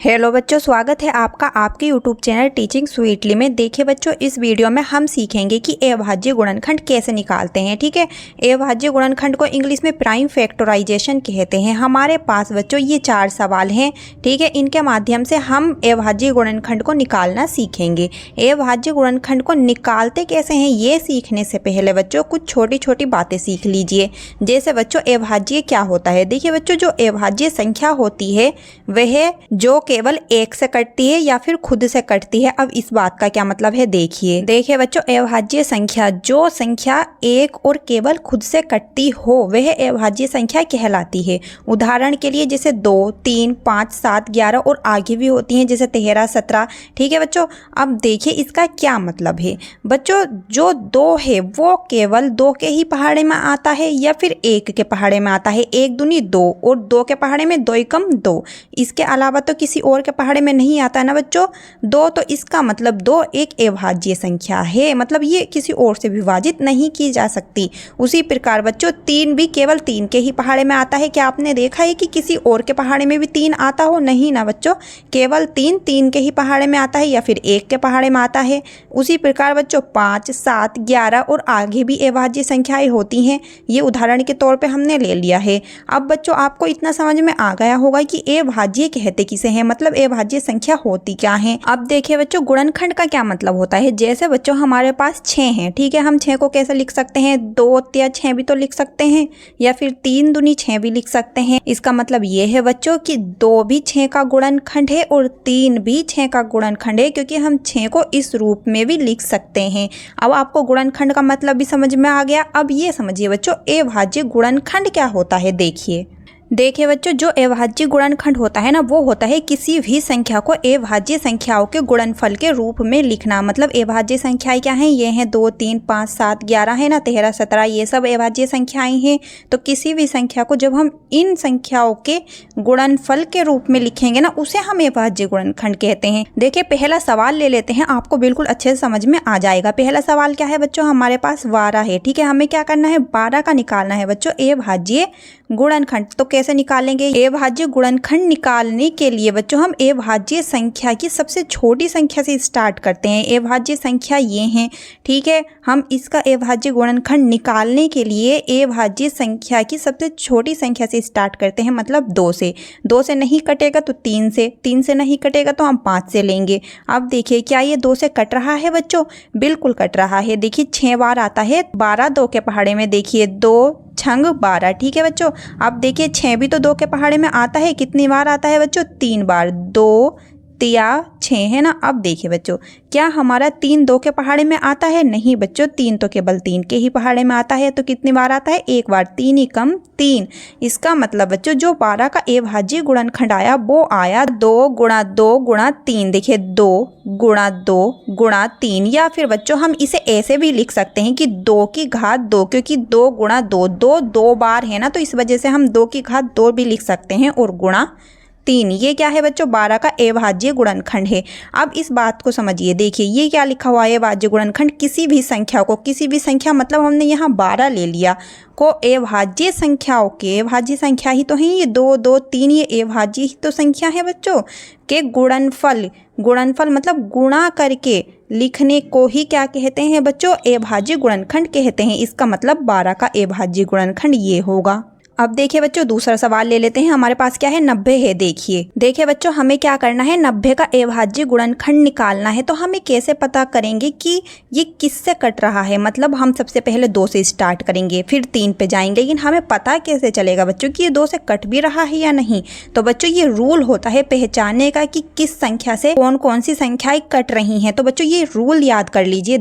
Hello बच्चों, स्वागत है आपका आपके यूट्यूब चैनल टीचिंग स्वीटली में। देखिए बच्चों, इस वीडियो में हम सीखेंगे कि अभाज्य गुणनखंड कैसे निकालते हैं। ठीक है, अभाज्य गुणनखंड को इंग्लिश में प्राइम फैक्टराइजेशन कहते हैं। हमारे पास बच्चों ये 4 सवाल हैं। ठीक है, इनके माध्यम से हम अभाज्य गुणनखंड को निकालना सीखेंगे। अभाज्य गुणनखंड को निकालते कैसे हैं ये सीखने से पहले बच्चों कुछ छोटी छोटी बातें सीख लीजिए। जैसे बच्चों अभाज्य क्या होता है। देखिए बच्चों, जो अभाज्य संख्या होती है वह जो केवल एक से कटती है या फिर खुद से कटती है। अब इस बात का क्या मतलब है देखिए बच्चों, अभाज्य संख्या जो संख्या एक और केवल खुद से कटती हो वह अभाज्य संख्या कहलाती है। उदाहरण के लिए जैसे 2, 3, 5, 7, 11 और आगे भी होती हैं जैसे 13, 17। ठीक है बच्चों, अब देखिए इसका क्या मतलब है। बच्चों जो 2 है वो केवल 2 के ही पहाड़े में आता है या फिर 1 के पहाड़े में आता है। 1 दूनी 2 और 2 के पहाड़े में 2 एकम 2। इसके अलावा तो किसी और के पहाड़े में नहीं आता है ना बच्चों 2। तो इसका मतलब 2 एक अभाज्य संख्या है, मतलब ये किसी और से विभाजित नहीं की जा सकती। उसी प्रकार बच्चों 3 भी केवल 3 के ही पहाड़े में आता है। क्या आपने देखा है कि किसी और के पहाड़े में भी 3 आता हो? नहीं ना बच्चों, केवल 3 के ही पहाड़े में आता है या फिर 1 के पहाड़े में आता है। उसी प्रकार बच्चों 5, 7, 11 और आगे भी अभाज्य संख्याएं होती हैं। ये उदाहरण के तौर पे हमने ले लिया है। अब बच्चों आपको इतना समझ में आ गया होगा कि अभाज्य कहते किसे हैं, मतलब अभाज्य संख्या होती क्या है। अब देखिए बच्चों, गुणनखंड का क्या मतलब होता है। जैसे बच्चों हमारे पास 6 हैं। ठीक है, हम 6 को कैसे लिख सकते हैं? 2 या 6 भी तो लिख सकते हैं, या फिर 3 दूनी 6 भी लिख सकते हैं। इसका मतलब ये है बच्चों कि 2 भी 6 का गुणनखंड है और 3 भी 6 का गुणनखंड है, क्योंकि हम 6 को इस रूप में भी लिख सकते हैं। अब आपको गुणनखंड का मतलब भी समझ में आ गया। अब ये समझिए बच्चों अभाज्य गुणनखंड क्या होता है। देखिए बच्चों, जो अभाज्य गुणनखंड होता है ना वो होता है किसी भी संख्या को अभाज्य संख्याओं के गुणनफल के रूप में लिखना। मतलब अभाज्य संख्याएं क्या हैं? ये हैं 2, 3, 5, 7, 11 है ना, 13, 17, ये सब अभाज्य संख्याएं हैं। तो किसी भी संख्या को जब हम इन संख्याओं के गुणनफल के रूप में लिखेंगे ना उसे हम अभाज्य गुणनखंड कहते हैं। देखिए पहला सवाल ले लेते हैं, आपको बिल्कुल अच्छे से समझ में आ जाएगा। पहला सवाल क्या है बच्चों? हमारे पास 12 है। ठीक है, हमें क्या करना है? 12 का निकालना है बच्चों अभाज्य गुणनखंड। तो कैसे निकालेंगे? अभाज्य गुणनखंड निकालने के लिए बच्चों हम अभाज्य संख्या की सबसे छोटी संख्या से स्टार्ट करते हैं। अभाज्य संख्या ये हैं। ठीक है, हम इसका अभाज्य गुणनखंड निकालने के लिए अभाज्य संख्या की सबसे छोटी संख्या से स्टार्ट करते हैं, मतलब 2 से। 2 से नहीं कटेगा तो 3 से, 3 से नहीं कटेगा तो हम 5 से लेंगे। अब देखिए क्या ये 2 से कट रहा है बच्चों? बिल्कुल कट रहा है। देखिए 6 बार आता है 12 2 के पहाड़े में। देखिए 2 छंग 12। ठीक है बच्चों, अब देखिए 6 भी तो 2 के पहाड़े में आता है। कितनी बार आता है बच्चों? 3 बार। 2 तिया 6 है ना। अब देखिए बच्चों, क्या हमारा 3 2 के पहाड़े में आता है? नहीं बच्चों, 3 तो केवल 3 के ही पहाड़े में आता है। तो कितनी बार आता है? 1 बार। 3 एकम 3। इसका मतलब बच्चों जो 12 का अभाज्य गुणनखंड आया वो आया 2 गुणा 2 गुणा 3। देखिए 2 गुणा 2 गुणा 3। या फिर बच्चों हम इसे ऐसे भी लिख सकते हैं कि 2 की घात 2, क्योंकि 2 गुणा 2 2 बार है ना, तो इस वजह से हम 2 की घात 2 भी लिख सकते हैं और गुणा 3। ये क्या है बच्चों? 12 का अभाज्य गुणनखंड है। अब इस बात को समझिए। देखिए ये क्या लिखा हुआ है? अभाज्य गुणनखंड किसी भी संख्या को, किसी भी संख्या मतलब हमने यहाँ 12 ले लिया को अभाज्य संख्याओं के, अभाज्य संख्या ही तो है ये 2, 2, 3, ये अभाज्य ही तो संख्या है बच्चों के गुणनफल। गुणनफल मतलब गुणा करके लिखने को ही क्या कहते हैं बच्चों? अभाज्य गुणनखंड कहते हैं। इसका मतलब 12 का अभाज्य गुणनखंड ये होगा। अब देखिए बच्चों दूसरा सवाल ले लेते हैं। हमारे पास क्या है? 90 है। देखिए बच्चों हमें क्या करना है? 90 का अभाज्य गुणनखंड निकालना है। तो हमें कैसे पता करेंगे कि ये किससे कट रहा है? मतलब हम सबसे पहले 2 से स्टार्ट करेंगे, फिर 3 पे जाएंगे, लेकिन हमें पता कैसे चलेगा बच्चों कि ये 2 से कट भी रहा है या नहीं? तो बच्चों ये रूल होता है पहचानने का कि किस संख्या से कौन कौन सी संख्याएं कट रही हैं। तो बच्चों ये रूल याद कर लीजिए।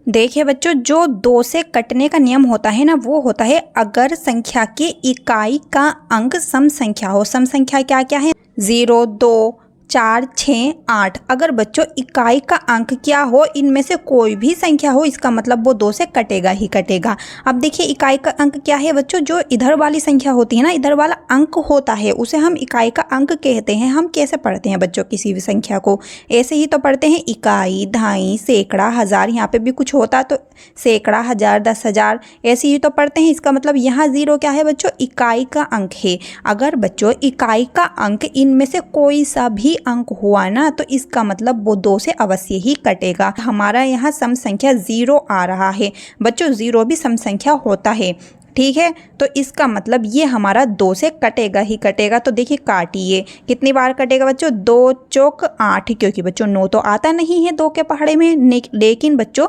देखिए बच्चों, जो 2 से कटने का नियम होता है ना वो होता है अगर संख्या के इकाई का अंक सम संख्या हो। सम संख्या क्या क्या है? 0, 2, 4, 6, 8। अगर बच्चों इकाई का अंक क्या हो, इनमें से कोई भी संख्या हो, इसका मतलब वो 2 से कटेगा ही कटेगा। अब देखिए इकाई का अंक क्या है बच्चों? जो इधर वाली संख्या होती है ना, इधर वाला अंक होता है उसे हम इकाई का अंक कहते हैं। हम कैसे पढ़ते हैं बच्चों किसी भी संख्या को? ऐसे ही तो पढ़ते हैं, इकाई, दहाई, सैकड़ा, हजार। यहाँ पे भी कुछ होता तो सैकड़ा, हजार, 10,000 ऐसे ही तो पढ़ते हैं। इसका मतलब यहाँ 0 क्या है बच्चों? इकाई का अंक है। अगर बच्चों इकाई का अंक इनमें से कोई सा भी अंक हुआ ना, तो इसका मतलब वो 2 से अवश्य ही कटेगा। हमारा यहाँ सम संख्या 0 आ रहा है बच्चों, 0 भी सम संख्या होता है, ठीक है। तो इसका मतलब ये हमारा 2 से कटेगा ही कटेगा। तो देखिए काटिए, कितनी बार कटेगा बच्चों, 2 चौक 8, क्योंकि बच्चों 9 तो आता नहीं है 2 के पहाड़े में, लेकिन बच्चों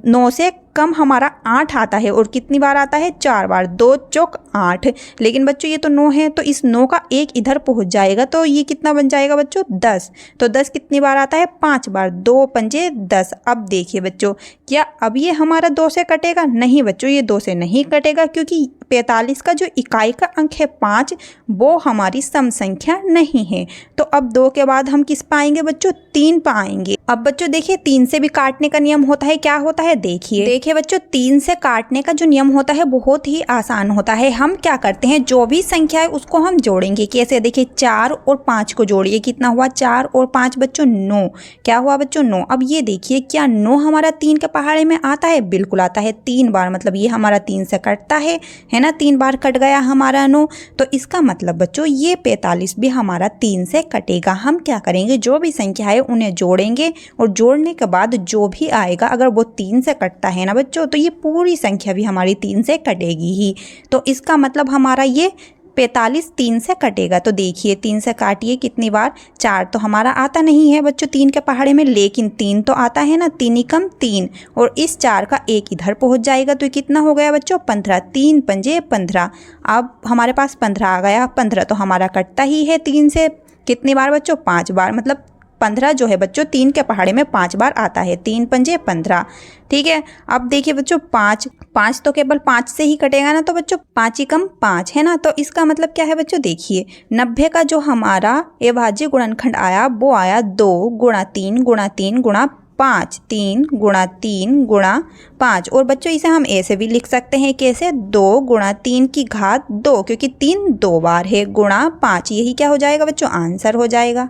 9 से कम हमारा 8 आता है, और कितनी बार आता है, 4 बार, 2 चौक 8। लेकिन बच्चों ये तो 9 है, तो इस 9 का 1 इधर पहुंच जाएगा, तो ये कितना बन जाएगा बच्चों, 10। तो 10 कितनी बार आता है, 5 बार, 2 पंजे 10। अब देखिए बच्चों, क्या अब ये हमारा 2 से कटेगा, नहीं बच्चों ये 2 से नहीं कटेगा, क्योंकि 45 का जो इकाई का अंक है 5, वो हमारी सम संख्या नहीं है। तो अब 2 के बाद हम किस पाएंगे बच्चों, 3 पाएंगे। अब बच्चों देखिए 3 से भी काटने का नियम होता है, क्या होता है, देखिए बच्चों 3 से काटने का जो नियम होता है बहुत ही आसान होता है। हम क्या करते हैं, जो भी संख्या है उसको हम जोड़ेंगे। कैसे, देखिए 4 और 5 को जोड़िए, कितना हुआ, 4 और 5 बच्चों 9। क्या हुआ बच्चों, 9। अब ये देखिए, क्या 9 हमारा 3 के पहाड़े में आता है, बिल्कुल आता है, 3 बार, मतलब ये हमारा 3 से कटता है ना, 3 बार कट गया हमारा 9। तो इसका मतलब बच्चों ये 45 भी हमारा 3 से कटेगा। हम क्या करेंगे, जो भी संख्या है उन्हें जोड़ेंगे, और जोड़ने के बाद जो भी आएगा, अगर वो 3 से कटता है ना बच्चों, तो ये पूरी संख्या भी हमारी 3 से कटेगी ही। तो इसका मतलब हमारा ये 45 3 से कटेगा। तो देखिए 3 से काटिए, कितनी बार, 4 तो हमारा आता नहीं है बच्चों 3 के पहाड़े में, लेकिन 3 तो आता है ना, 3 ही कम 3, और इस 4 का 1 इधर पहुंच जाएगा, तो कितना हो गया बच्चों, 15। 3 पंजे 15। अब हमारे पास 15 आ गया, 15 तो हमारा कटता ही है 3 से, कितनी बार बच्चों, 5 बार, मतलब 15 जो है बच्चों 3 के पहाड़े में 5 बार आता है, 3 पंजे 15, ठीक है। अब देखिए बच्चों 5 तो केवल 5 से ही कटेगा ना, तो बच्चों 5 ही कम 5 है ना। तो इसका मतलब क्या है बच्चों, देखिए 90 का जो हमारा अभाज्य गुणनखंड आया, वो आया 2 गुणा 3 गुणा 3 गुणा 5, 3 गुणा 3 गुणा 5। और बच्चों इसे हम ऐसे भी लिख सकते हैं, कैसे, 2 गुणा 3 की घात 2, क्योंकि 3 2 बार है, गुणा 5। यही क्या हो जाएगा बच्चों, आंसर हो जाएगा।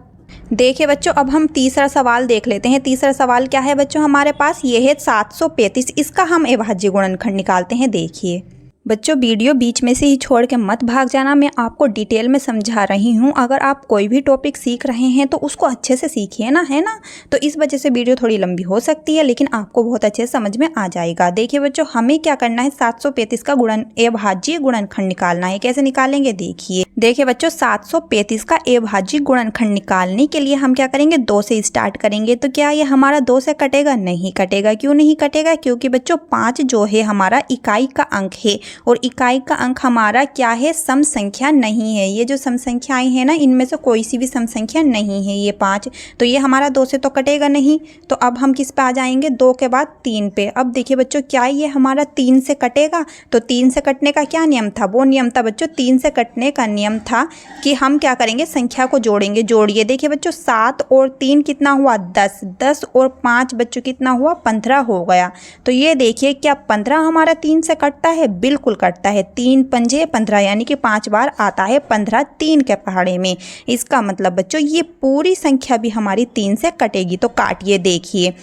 देखिए बच्चों अब हम तीसरा सवाल देख लेते हैं। तीसरा सवाल क्या है बच्चों, हमारे पास ये है 735, इसका हम अभाज्य गुणनखंड निकालते हैं। देखिए बच्चों वीडियो बीच में से ही छोड़ के मत भाग जाना, मैं आपको डिटेल में समझा रही हूँ। अगर आप कोई भी टॉपिक सीख रहे हैं तो उसको अच्छे से सीखिए ना, है ना। तो इस वजह से वीडियो थोड़ी लंबी हो सकती है, लेकिन आपको बहुत अच्छे से समझ में आ जाएगा। देखिए बच्चों हमें क्या करना है, 735 का अभाज्य गुणनखंड निकालना है। कैसे निकालेंगे, देखिए बच्चों 735 का अभाज्य गुणनखंड निकालने के लिए हम क्या करेंगे, 2 से स्टार्ट करेंगे। तो क्या ये हमारा 2 से कटेगा, नहीं कटेगा। क्यों नहीं कटेगा, क्योंकि बच्चों 5 जो है हमारा इकाई का अंक है, और इकाई का अंक हमारा क्या है, सम संख्या नहीं है। ये जो सम संख्याएं हैं ना, इनमें से कोई सी भी सम संख्या नहीं है ये 5, तो ये हमारा 2 से तो कटेगा नहीं। तो अब हम किस पे आ जाएंगे, 2 के बाद 3 पे। अब देखिए बच्चों क्या ये हमारा 3 से कटेगा, तो 3 से कटने का क्या नियम था, वो नियम था बच्चों, 3 से कटने का नियम था कि हम क्या करेंगे, संख्या को जोड़ेंगे। जोड़िए, देखिए बच्चों 7 और 3 कितना हुआ, 10, 10 और 5 बच्चों कितना हुआ, 15 हो गया। तो ये देखिए क्या 15 हमारा 3 से कटता है, बिल्कुल कटता है। 3 पंजे 15, यानी कि 5 बार आता है 15 3 के पहाड़े में। इसका मतलब बच्चों ये पूरी संख्या भी हमारी 3 से कटेगी। तो काटिए, देखिए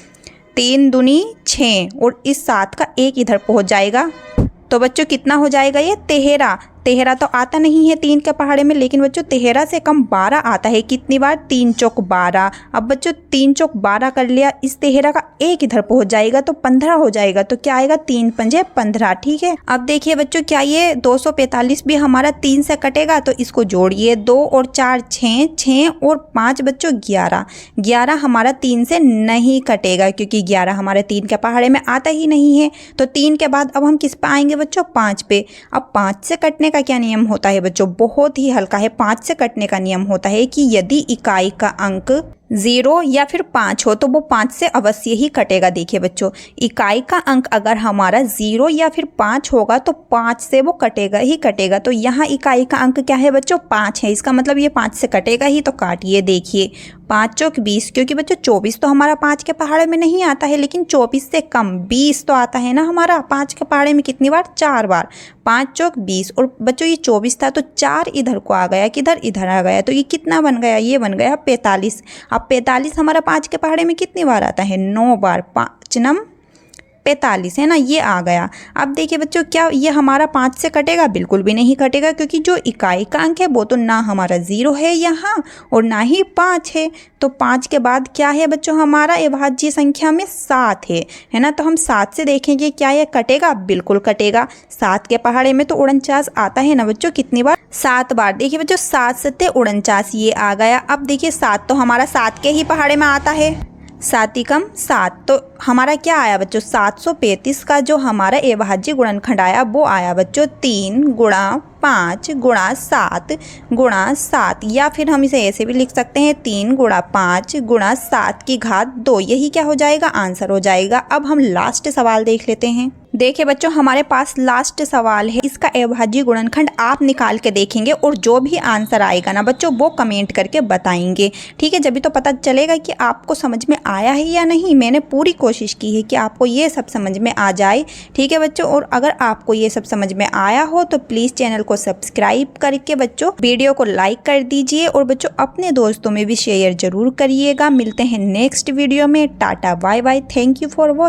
3 दूनी 6, और इस 7 का 1 इधर पहुंच जाएगा, तो बच्चों कितना हो जाएगा, ये 13। 13 तो आता नहीं है 3 के पहाड़े में, लेकिन बच्चों 13 से कम 12 आता है। कितनी बार, 3 चौक 12। अब बच्चों 3 चौक 12 कर लिया, इस 13 का 1 इधर पहुंच जाएगा, तो 15 हो जाएगा। तो क्या आएगा, 3 पंजे 15, ठीक है। अब देखिए बच्चों क्या ये 245 भी हमारा 3 से कटेगा, तो इसको जोड़िए, 2 और 4 6, 6 और 5 बच्चों 11। 11 हमारा 3 से नहीं कटेगा, क्योंकि 11 हमारे 3 के पहाड़े में आता ही नहीं है। तो 3 के बाद अब हम किस पे आएंगे बच्चों, 5 पे। अब 5 से कटने का क्या नियम होता है बच्चों, बहुत ही हल्का है। 5 से कटने का नियम होता है कि यदि इकाई का अंक 0 या फिर 5 हो तो वो 5 से अवश्य ही कटेगा। देखिए बच्चों इकाई का अंक अगर हमारा 0 या फिर 5 होगा तो 5 से वो कटेगा ही कटेगा। तो यहाँ इकाई का अंक क्या है बच्चों, 5 है। इसका मतलब ये 5 से कटेगा ही। तो काटिए, देखिए 5 चौक 20, क्योंकि बच्चों 24 तो हमारा 5 के पहाड़े में नहीं आता है, लेकिन 24 से कम 20 तो आता है ना हमारा 5 के पहाड़े में। कितनी बार, 4 बार। 5 चौक 20, और बच्चों ये 24 था तो 4 इधर को आ गया, किधर, इधर आ गया। तो ये कितना बन गया, ये बन गया 45। अब 45 हमारा 5 के पहाड़े में कितनी बार आता है, 9 बार। 5 नम 45 है ना, ये आ गया। अब देखिए बच्चों, क्या ये हमारा 5 से कटेगा? बिल्कुल भी नहीं कटेगा, क्योंकि जो इकाई का अंक है वो तो ना हमारा 0 है यहाँ और ना ही 5 है। तो 5 के बाद क्या है बच्चों? हमारा अभाज्य संख्या में 7 है ना। तो हम 7 से देखेंगे क्या ये कटेगा? बिल्कुल कटेगा। 7 के पहाड़े में तो 49 आता है ना बच्चों, कितनी बार? 7 बार। देखिए बच्चों, 7 सत्ते 49, ये आ गया। अब देखिए 7 तो हमारा 7 के ही पहाड़े में आता है, 7 ही कम 7, तो हमारा क्या आया बच्चों? 735 का जो हमारा अभाज्य गुणनखंड आया वो आया बच्चों 3 गुणा 5 गुणा 7 गुणा 7, या फिर हम इसे ऐसे भी लिख सकते हैं 3 गुणा 5 गुणा 7 की घात 2। यही क्या हो जाएगा? आंसर हो जाएगा। अब हम लास्ट सवाल देख लेते हैं। देखिए बच्चों, हमारे पास लास्ट सवाल है। इसका अभाज्य गुणनखंड आप निकाल के देखेंगे और जो भी आंसर आएगा ना बच्चों वो कमेंट करके बताएंगे, ठीक है। जब तो पता चलेगा कि आपको समझ में आया है या नहीं। मैंने पूरी कोशिश की है कि आपको ये सब समझ में आ जाए, ठीक है बच्चों। और अगर आपको ये सब समझ में आया हो तो प्लीज़ चैनल को सब्सक्राइब करके बच्चों वीडियो को लाइक कर दीजिए और बच्चों अपने दोस्तों में भी शेयर जरूर करिएगा। मिलते हैं नेक्स्ट वीडियो में। Tata bye bye, thank you for watching.